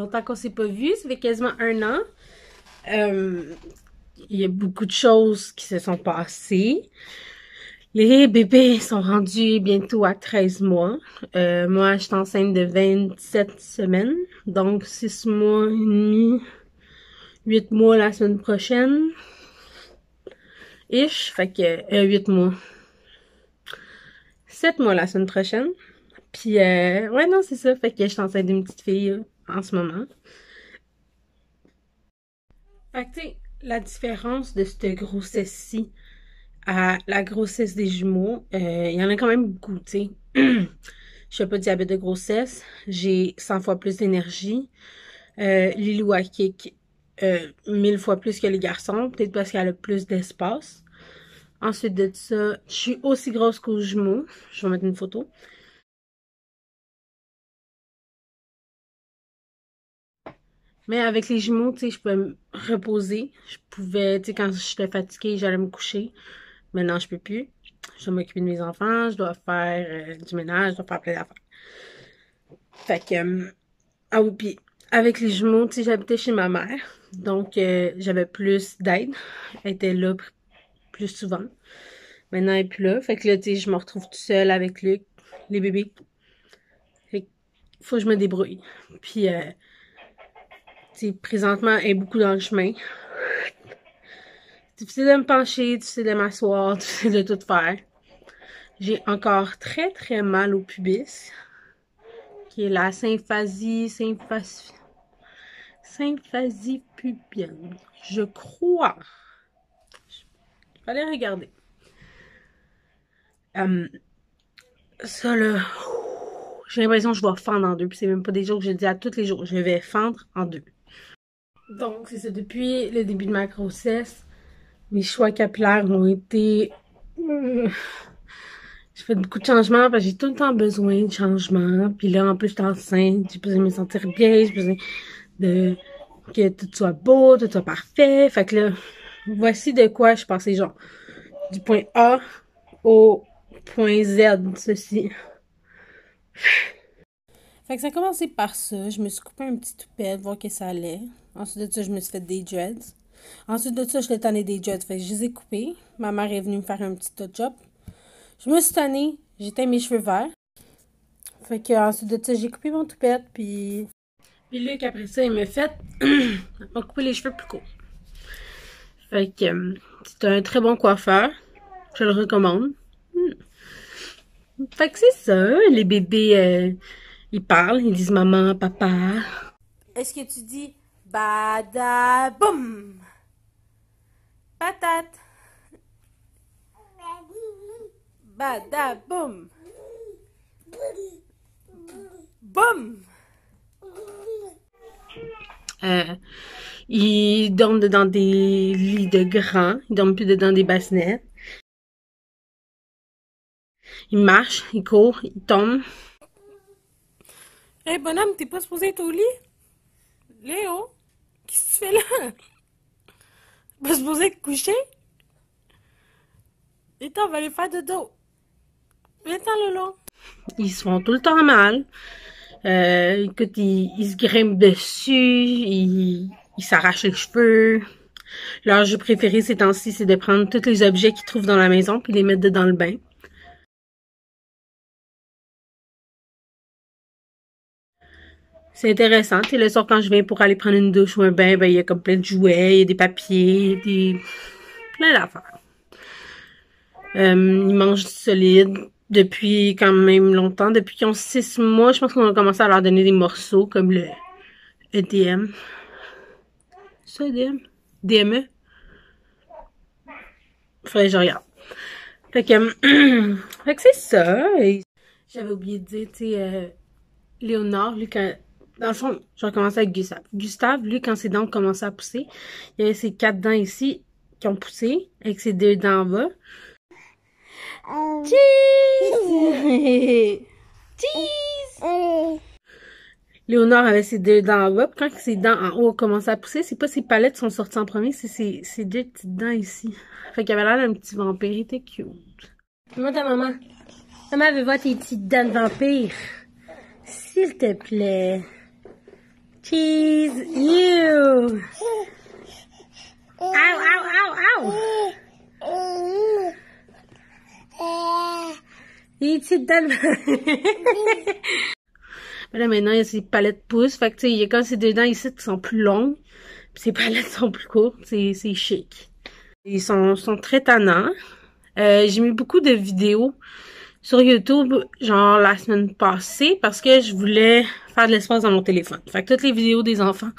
longtemps qu'on s'est pas vu, ça fait quasiment 1 an. Il y a beaucoup de choses qui se sont passées. Les bébés sont rendus bientôt à 13 mois. Moi, je suis enceinte de 27 semaines, donc 6 mois et demi, 8 mois la semaine prochaine. Ish, fait que 8 mois. 7 mois la semaine prochaine. Puis, ouais, non, c'est ça. Fait que je suis enceinte d'une petite fille en ce moment. Fait que, tu sais, la différence de cette grossesse-ci à la grossesse des jumeaux, il y en a quand même beaucoup, tu sais. Je fais pas de diabète de grossesse. J'ai 100 fois plus d'énergie. Lilou a kick 1000 fois plus que les garçons, peut-être parce qu'elle a plus d'espace. Ensuite de ça, je suis aussi grosse qu'aux jumeaux. Je vais mettre une photo. Mais avec les jumeaux, tu sais, je pouvais me reposer. Je pouvais, tu sais, quand j'étais fatiguée, j'allais me coucher. Maintenant, je peux plus. Je dois m'occuper de mes enfants, je dois faire du ménage, je dois faire plein d'affaires. Fait que, ah oui, puis avec les jumeaux, tu sais, j'habitais chez ma mère. Donc, j'avais plus d'aide. Elle était là plus souvent. Maintenant, elle est plus là. Fait que là, tu sais, je me retrouve toute seule avec Luc, les bébés. Fait que, faut que je me débrouille. Puis, tu sais, présentement, elle est beaucoup dans le chemin. Difficile de me pencher, difficile de m'asseoir, difficile de tout faire. J'ai encore très très mal au pubis, qui est la symphasie pubienne. Je crois. Fallait regarder. Ça là, j'ai l'impression que je vais fendre en deux. Puis c'est même pas des jours que je dis à tous les jours. Je vais fendre en deux. Donc c'est ça. Depuis le début de ma grossesse, mes choix capillaires ont été... J'ai fait beaucoup de changements parce que j'ai tout le temps besoin de changements. Puis là, en plus, je suis enceinte. J'ai besoin de me sentir bien. J'ai besoin de que tout soit beau, tout soit parfait. Fait que là, voici de quoi je passais, genre, du point A au point Z, ceci. Fait que ça a commencé par ça. Je me suis coupé un petit toupet, voir que ça allait. Ensuite de ça, je me suis fait des dreads. Ensuite de ça, je l'ai tanné des dreads. Fait que je les ai coupés. Ma mère est venue me faire un petit touch-up. Je me suis tannée. J'ai teint mes cheveux verts. Fait que ensuite de ça, j'ai coupé mon toupette. Puis Luc, après ça, il m'a fait... il m'a coupé les cheveux plus courts. Fait que c'est un très bon coiffeur. Je le recommande. Fait que c'est ça. Les bébés, ils parlent. Ils disent maman, papa. Est-ce que tu dis badaboum? Patate. Badaboum. Boum. Ils dorment dans des lits de grands. Ils dorment plus dans des bassinettes. Ils marchent, ils courent, ils tombent. Hey bonhomme, t'es pas supposé être au lit? Léo, qu'est-ce que tu fais là? T'es pas supposé être couché? Viens-t'en, on va aller faire dodo. Viens-t'en, Lolo. Ils se font tout le temps mal. Écoute, ils se grimpent dessus, ils s'arrachent les cheveux. Leur jeu préféré ces temps-ci, c'est de prendre tous les objets qu'ils trouvent dans la maison puis les mettre dedans le bain. C'est intéressant. Tu sais, le soir, quand je viens pour aller prendre une douche ou un bain, ben, il y a comme plein de jouets, il y a des papiers, plein d'affaires. Ils mangent du solide depuis quand même longtemps. Depuis qu'ils ont 6 mois, je pense qu'on a commencé à leur donner des morceaux comme le EDM. C'est EDM? DME? Faudrait que je regarde. Fait que c'est ça. J'avais oublié de dire, tu sais, Léonard, lui, quand... Dans le fond, je vais commencer avec Gustave. Gustave, lui, quand ses dents ont commencé à pousser, il y avait ses 4 dents ici qui ont poussé, avec ses 2 dents en bas. Cheese! Cheese! Léonard avait ses 2 dents en bas, puis quand ses dents en haut ont commencé à pousser, c'est pas ses palettes qui sont sorties en premier, c'est ses 2 petites dents ici. Fait qu'il avait l'air d'un petit vampire, il était cute. Moi, ta maman. Maman veut voir tes petites dents de vampire. S'il te plaît. Cheese! Ew! Ow, ow, ow, ow! Il est tellement... Là, maintenant, il y a ses palettes pouces. Fait que, tu sais, il y a comme ces deux dents ici qui sont plus longues. Puis ses palettes sont plus courtes. C'est chic. Ils sont très tannants. J'ai mis beaucoup de vidéos sur YouTube, genre la semaine passée, parce que je voulais faire de l'espace dans mon téléphone. Fait que toutes les vidéos des enfants,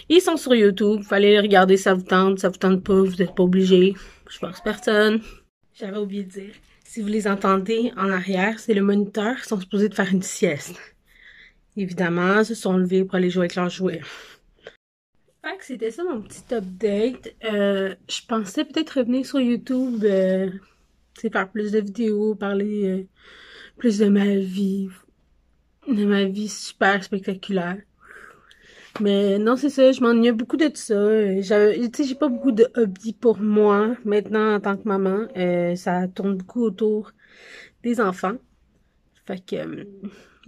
ils sont sur YouTube. Fallait les regarder, ça vous tente pas, vous n'êtes pas obligé. Je force personne. J'avais oublié de dire. Si vous les entendez en arrière, c'est le moniteur qui sont supposés de faire une sieste. Évidemment, ils se sont levés pour aller jouer avec leurs jouets. Fait que c'était ça mon petit update. Je pensais peut-être revenir sur YouTube, faire plus de vidéos, parler plus de ma vie super spectaculaire. Mais non, c'est ça, je m'ennuyais beaucoup de ça. J'ai pas beaucoup de hobbies pour moi maintenant en tant que maman. Ça tourne beaucoup autour des enfants. Fait que,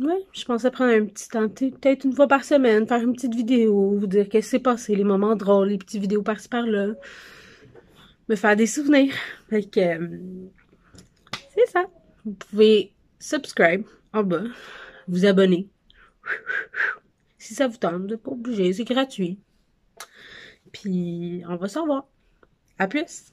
ouais, je pensais prendre un petit temps, peut-être une fois par semaine, faire une petite vidéo, vous dire qu'est-ce qui s'est passé, les moments drôles, les petites vidéos par-ci par-là. Me faire des souvenirs. Fait que, c'est ça. Vous pouvez subscribe en bas, vous abonner. Si ça vous tente, vous n'êtes pas obligé, c'est gratuit. Puis, on va se revoir. À plus!